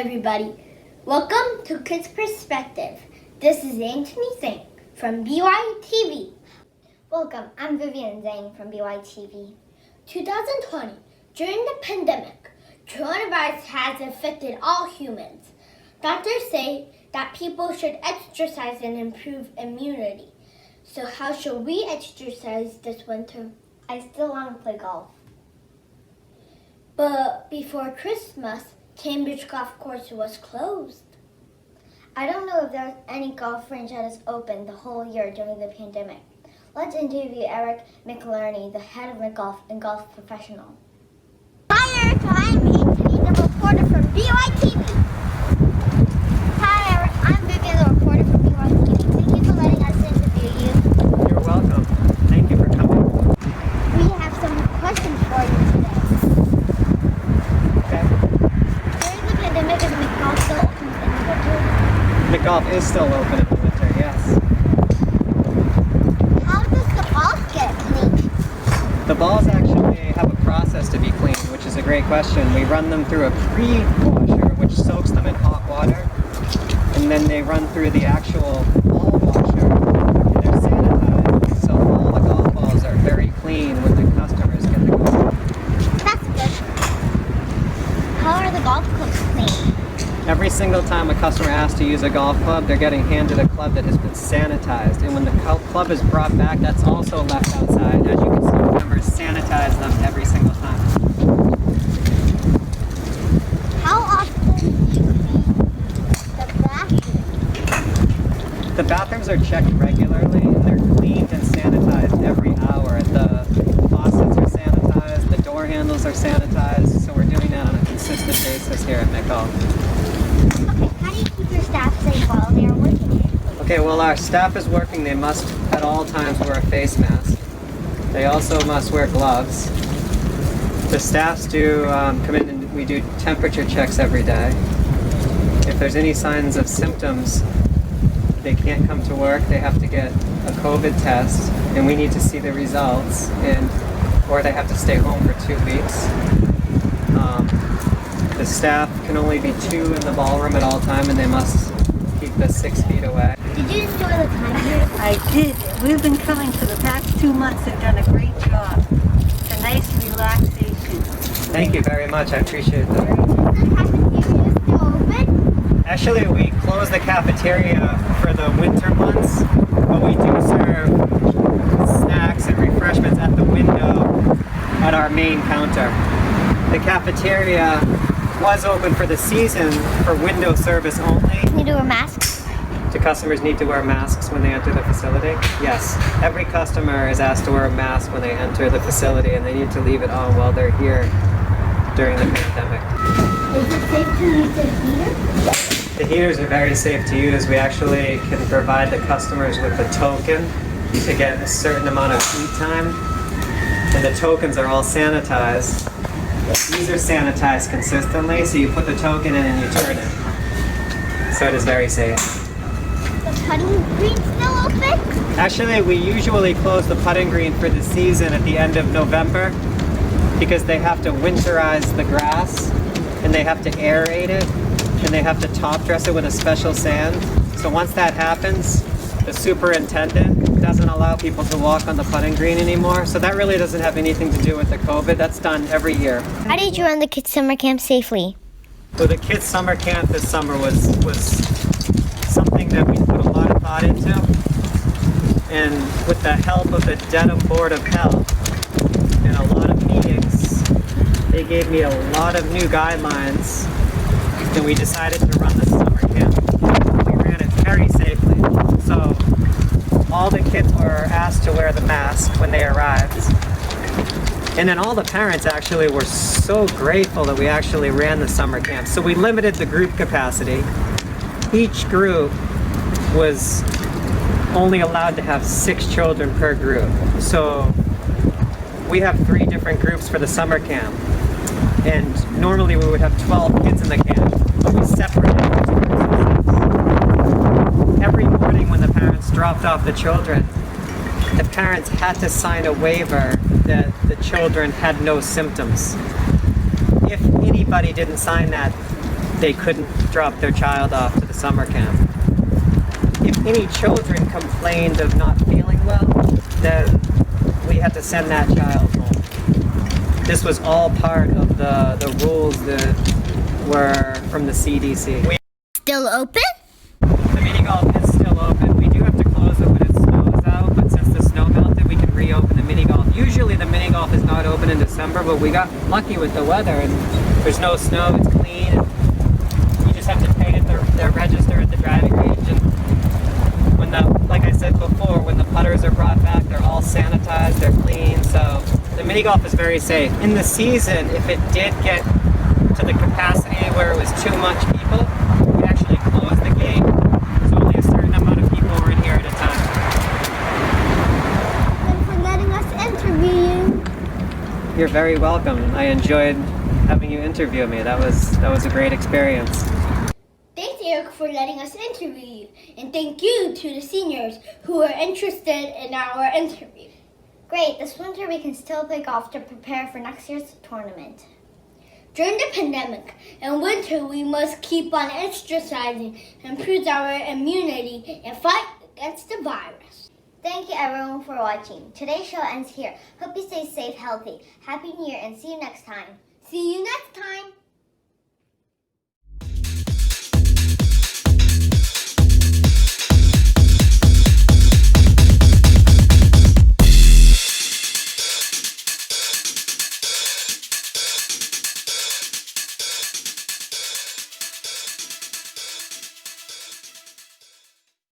everybody. Welcome to Kids Perspective. This is Anthony Zhang from BYTV. Welcome, I'm Vivian Zhang from BYTV. 2020, during the pandemic, coronavirus has affected all humans. Doctors say that people should exercise and improve immunity. So how should we exercise this winter? I still want to play golf. But before Christmas, Cambridge Golf Course was closed. I don't know if there's any golf range that is open the whole year during the pandemic. Let's interview Eric McLerney, the head of golf and golf professional. Hi Eric, I'm Anthony, the reporter from BYTV. Hi Eric, I'm Vivian, the reporter from BYTV. Thank you for letting us interview you. You're welcome. Thank you for coming. We have some questions for you today. Okay. During the pandemic, is McGolf still open in the winter? The golf is still open in the winter, yes. How does the balls get cleaned? The balls actually have a process to be cleaned, which is a great question. We run them through a pre-washer, which soaks them in hot water, and then they run through the actual ball washer, and they're sanitized, so all the golf balls are very clean when the customers get the golf. That's good. How are the golf clubs cleaned? Every single time a customer asks to use a golf club, they're getting handed a club that has been sanitized. And when the club is brought back, that's also left outside. As you can see, members sanitize them every single time. How often do you clean the bathrooms? The bathrooms are checked regularly, and they're cleaned and sanitized every hour. The faucets are sanitized, the door handles are sanitized, so we're doing that on a consistent basis here at McGolf. Okay, how do you keep your staff safe while they are working here? Okay, while our staff is working, they must at all times wear a face mask. They also must wear gloves. The staffs do come in and we do temperature checks every day. If there's any signs of symptoms, they can't come to work. They have to get a COVID test, and we need to see the results, or they have to stay home for 2 weeks. The staff can only be 2 in the ballroom at all time, and they must keep the 6 feet away. Did you enjoy the time here? I did. We've been coming for the past 2 months. They've done a great job. It's a nice relaxation. Thank you very much. I appreciate that. The cafeteria is still open? Actually, we close the cafeteria for the winter months, but we do serve snacks and refreshments at the window at our main counter. The cafeteria was open for the season for window service only. Need to wear masks? Do customers need to wear masks when they enter the facility? Yes. Every customer is asked to wear a mask when they enter the facility, and they need to leave it on while they're here during the pandemic. Is it safe to use the heater? The heaters are very safe to use. We actually can provide the customers with a token to get a certain amount of heat time, and the tokens are all sanitized. These are sanitized consistently, so you put the token in and you turn it. So it is very safe. The putting green still open? Actually, we usually close the putting green for the season at the end of November because they have to winterize the grass, and they have to aerate it, and they have to top dress it with a special sand. So once that happens, the superintendent doesn't allow people to walk on the putting green anymore. So that really doesn't have anything to do with the COVID. That's done every year. How did you run the kids' summer camp safely? So the kids' summer camp this summer was something that we put a lot of thought into. And with the help of the Dedham Board of Health and a lot of meetings, they gave me a lot of new guidelines, and we decided to run the summer camp. We ran it very safely. So all the kids were asked to wear the mask when they arrived. And then all the parents actually were so grateful that we actually ran the summer camp. So we limited the group capacity. Each group was only allowed to have 6 children per group. So we have 3 different groups for the summer camp. And normally we would have 12 kids in the camp, but we separated into groups of 6. Every morning when the parents dropped off the children, the parents had to sign a waiver that the children had no symptoms. If anybody didn't sign that, they couldn't drop their child off to the summer camp. If any children complained of not feeling well, then we had to send that child home. This was all part of the rules that were from the CDC. Still open? The mini golf is still open. We do have to close it when it snows out, but since the snow melted, we can reopen the mini golf. Usually the mini golf is not open in December, but we got lucky with the weather and there's no snow, it's clean. And you just have to pay their register at the driving range. And when like I said before, when the putters are brought back, they're all sanitized, they're clean, so the mini golf is very safe. In the season, if it did get to the capacity where it was too much people, we actually closed the gate, so only a certain amount of people were in here at a time. Thanks for letting us interview you. You're very welcome. I enjoyed having you interview me. That was a great experience. Thanks, Eric, for letting us interview you. And thank you to the seniors who are interested in our interview. Great, this winter we can still play golf to prepare for next year's tournament. During the pandemic, in winter we must keep on exercising and improve our immunity and fight against the virus. Thank you everyone for watching. Today's show ends here. Hope you stay safe, healthy. Happy New Year and see you next time. See you next time!